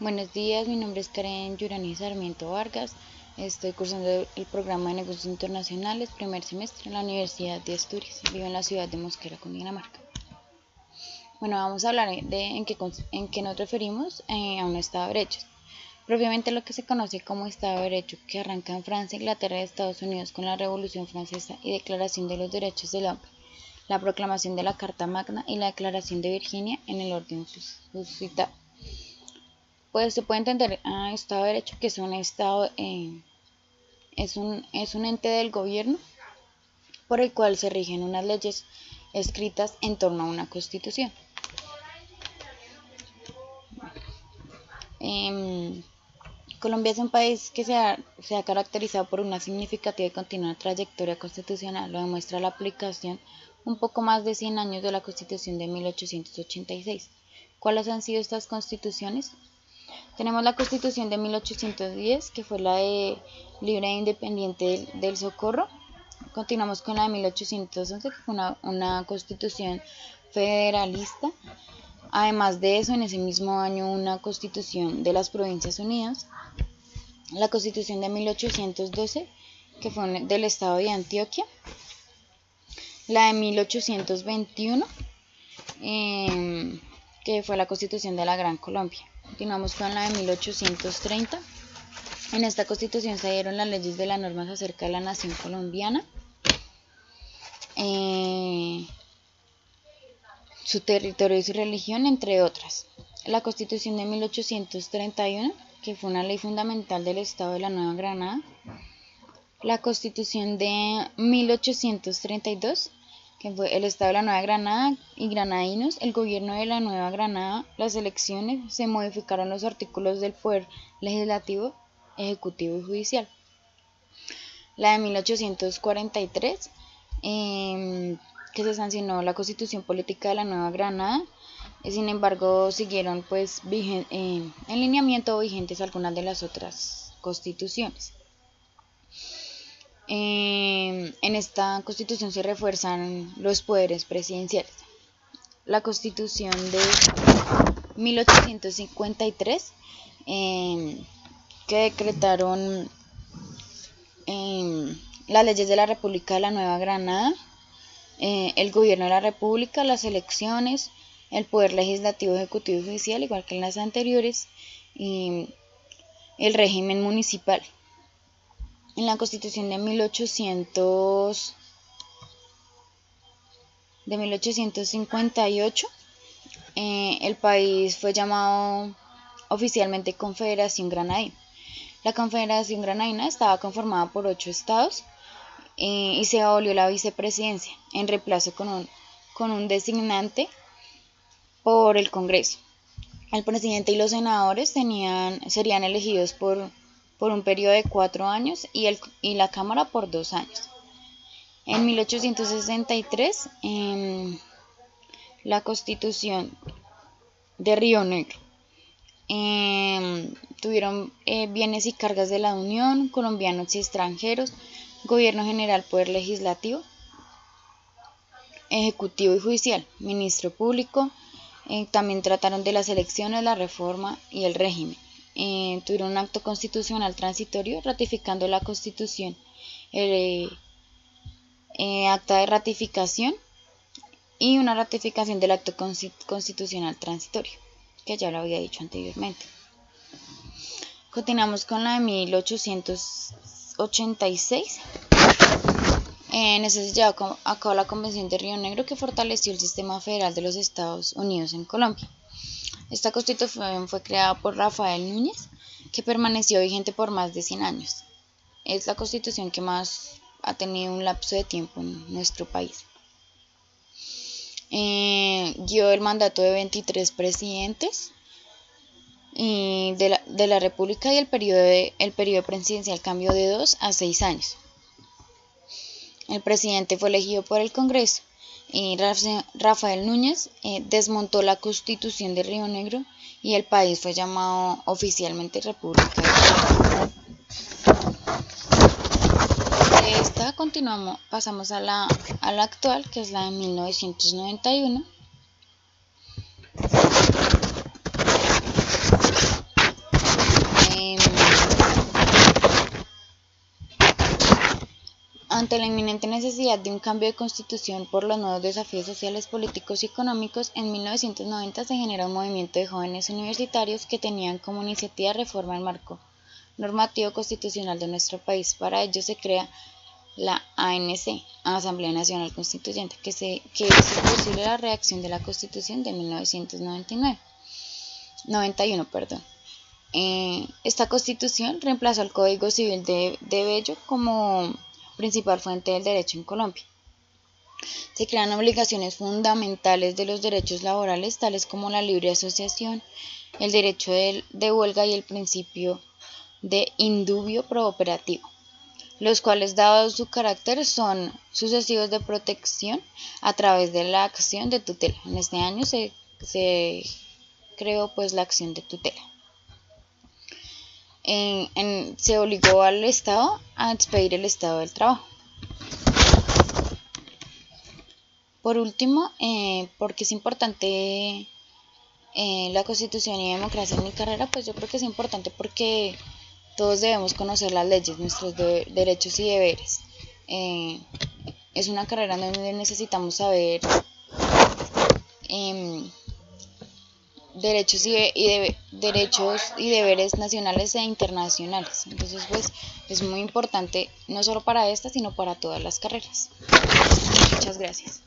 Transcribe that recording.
Buenos días, mi nombre es Karen Yurani Sarmiento Vargas. Estoy cursando el programa de negocios internacionales, primer semestre en la Universidad de Asturias. Vivo en la ciudad de Mosquera, Cundinamarca. Bueno, vamos a hablar de en qué nos referimos a un Estado de Derecho. Propiamente lo que se conoce como Estado de Derecho, que arranca en Francia, Inglaterra y Estados Unidos con la Revolución Francesa y Declaración de los Derechos del Hombre, la proclamación de la Carta Magna y la Declaración de Virginia en el orden suscitado. Pues se puede entender a Estado de Derecho que es un Estado, es un ente del gobierno por el cual se rigen unas leyes escritas en torno a una constitución. Colombia es un país que se ha caracterizado por una significativa y continua trayectoria constitucional. Lo demuestra la aplicación un poco más de 100 años de la Constitución de 1886. ¿Cuáles han sido estas constituciones? Tenemos la Constitución de 1810, que fue la de libre e independiente del Socorro. Continuamos con la de 1811, que fue una constitución federalista. Además de eso, en ese mismo año, una constitución de las Provincias Unidas. La Constitución de 1812, que fue del Estado de Antioquia. La de 1821, que fue la Constitución de la Gran Colombia. Continuamos con la de 1830. En esta constitución se dieron las leyes de las normas acerca de la nación colombiana, su territorio y su religión, entre otras. La constitución de 1831, que fue una ley fundamental del Estado de la Nueva Granada. La constitución de 1832, que fue el Estado de la Nueva Granada y granadinos, el gobierno de la Nueva Granada, las elecciones, se modificaron los artículos del poder legislativo, ejecutivo y judicial. La de 1843, que se sancionó la Constitución Política de la Nueva Granada, sin embargo siguieron pues en lineamiento vigentes algunas de las otras constituciones. En esta constitución se refuerzan los poderes presidenciales. La constitución de 1853, que decretaron las leyes de la República de la Nueva Granada, el gobierno de la República, las elecciones, el poder legislativo, ejecutivo y judicial, igual que en las anteriores, y el régimen municipal. En la Constitución de 1858, el país fue llamado oficialmente Confederación Granadina. La Confederación Granadina estaba conformada por 8 estados y se abolió la vicepresidencia en reemplazo con un designante por el Congreso. El presidente y los senadores serían elegidos por un periodo de 4 años y la Cámara por 2 años. En 1863, la Constitución de Río Negro. Tuvieron bienes y cargas de la Unión, colombianos y extranjeros, gobierno general, poder legislativo, ejecutivo y judicial, ministro público. También trataron de las elecciones, la reforma y el régimen. Tuvieron un acto constitucional transitorio ratificando la Constitución, acta de ratificación y una ratificación del acto constitucional transitorio, que ya lo había dicho anteriormente. Continuamos con la de 1886. En ese se llevó a cabo la Convención de Río Negro, que fortaleció el sistema federal de los Estados Unidos en Colombia. Esta constitución fue creada por Rafael Núñez, que permaneció vigente por más de 100 años. Es la constitución que más ha tenido un lapso de tiempo en nuestro país. Dio el mandato de 23 presidentes de la República, y el periodo presidencial cambió de 2 a 6 años. El presidente fue elegido por el Congreso y Rafael Núñez desmontó la Constitución de Río Negro y el país fue llamado oficialmente República de Colombia. De esta pasamos a la actual, que es la de 1991. Ante la inminente necesidad de un cambio de constitución por los nuevos desafíos sociales, políticos y económicos, en 1990 se genera un movimiento de jóvenes universitarios que tenían como iniciativa reforma el marco normativo constitucional de nuestro país. Para ello se crea la ANC, Asamblea Nacional Constituyente, que hizo posible la redacción de la Constitución de 1991. Esta Constitución reemplazó al Código Civil de Bello como principal fuente del derecho en Colombia. Se crean obligaciones fundamentales de los derechos laborales, tales como la libre asociación, el derecho de huelga y el principio de indubio pro operativo, los cuales, dado su carácter, son sucesivos de protección a través de la acción de tutela. En este año se creó pues la acción de tutela. Se obligó al Estado a expedir el estado del trabajo. Por último, porque es importante la Constitución y democracia en mi carrera, pues yo creo que es importante porque todos debemos conocer las leyes, nuestros derechos y deberes. Es una carrera donde necesitamos saber derechos y deberes nacionales e internacionales. Entonces, pues es muy importante no solo para esta, sino para todas las carreras. Muchas gracias.